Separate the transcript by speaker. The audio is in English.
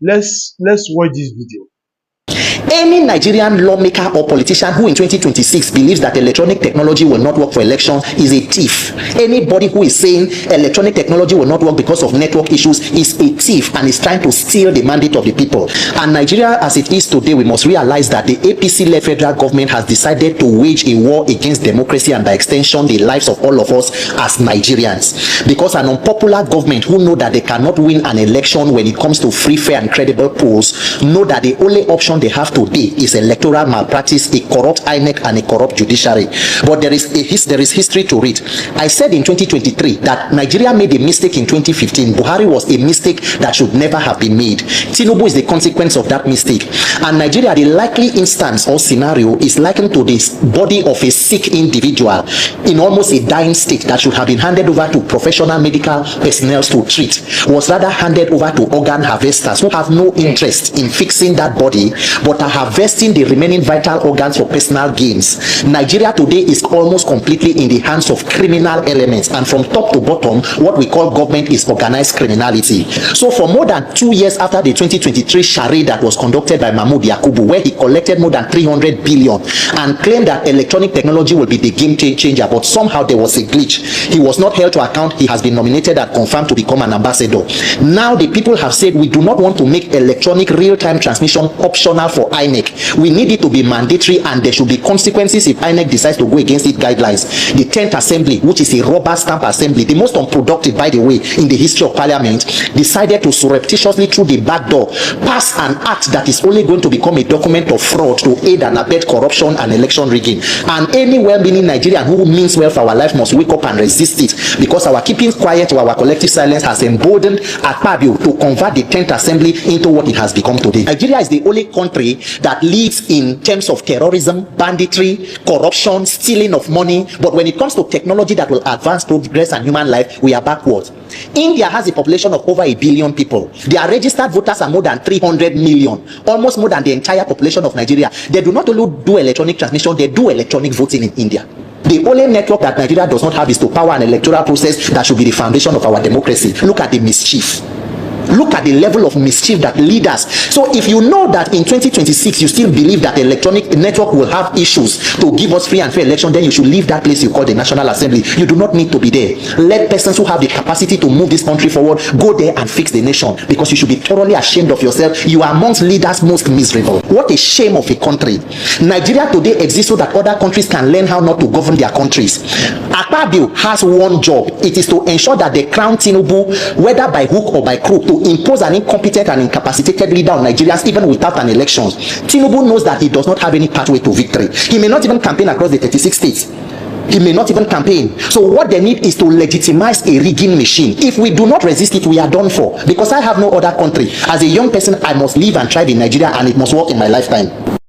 Speaker 1: Let's watch this video.
Speaker 2: Any Nigerian lawmaker or politician who in 2026 believes that electronic technology will not work for elections is a thief. Anybody who is saying electronic technology will not work because of network issues is a thief and is trying to steal the mandate of the people. And Nigeria as it is today, we must realize that the APC-led federal government has decided to wage a war against democracy and by extension the lives of all of us as Nigerians. Because an unpopular government who know that they cannot win an election when it comes to free, fair and credible polls, know that the only option they have today is electoral malpractice, a corrupt INEC and a corrupt judiciary. But there is history to read. I said in 2023 that Nigeria made a mistake in 2015. Buhari was a mistake that should never have been made. Tinubu is the consequence of that mistake. And Nigeria, the likely instance or scenario is likened to this body of a sick individual in almost a dying state that should have been handed over to professional medical personnel to treat, was rather handed over to organ harvesters who have no interest in fixing that body but are harvesting the remaining vital organs for personal gains. Nigeria today is almost completely in the hands of criminal elements, and from top to bottom, what we call government is organized criminality. So for more than 2 years after the 2023 charade that was conducted by Mahmoud Yakubu, where he collected more than 300 billion and claimed that electronic technology will be the game changer, but somehow there was a glitch. He was not held to account. He has been nominated and confirmed to become an ambassador. Now the people have said we do not want to make electronic real-time transmission optional for INEC. We need it to be mandatory, and there should be consequences if INEC decides to go against its guidelines. The 10th Assembly, which is a rubber stamp assembly, the most unproductive, by the way, in the history of Parliament, decided to surreptitiously through the back door pass an act that is only going to become a document of fraud to aid and abet corruption and election rigging. And any well-meaning Nigerian who means well for our life must wake up and resist it, because our keeping quiet or our collective silence has emboldened Akpabio to convert the 10th Assembly into what it has become today. Nigeria is the only country that leads in terms of terrorism, banditry, corruption, stealing of money, but when it comes to technology that will advance progress and human life, we are backwards. India has a population of over 1 billion people. Their registered voters are more than 300 million, almost more than the entire population of Nigeria. They do not only do electronic transmission, they do electronic voting in India. The only network that Nigeria does not have is to power an electoral process that should be the foundation of our democracy. Look at the mischief. Look at the level of mischief that leaders. So if you know that in 2026 you still believe that the electronic network will have issues to give us free and fair election, then you should leave that place you call the National Assembly. You do not need to be there. Let persons who have the capacity to move this country forward go there and fix the nation, because you should be thoroughly ashamed of yourself. You are amongst leaders most miserable. What a shame of a country. Nigeria today exists so that other countries can learn how not to govern their countries. Akpabio has one job. It is to ensure that the crown Tinubu, whether by hook or by crook, to impose an incompetent and incapacitated leader on Nigerians even without an election. Tinubu knows that he does not have any pathway to victory. He may not even campaign across the 36 states. He may not even campaign. So what they need is to legitimize a rigging machine. If we do not resist it, we are done for. Because I have no other country. As a young person, I must live and thrive in Nigeria, and it must work in my lifetime.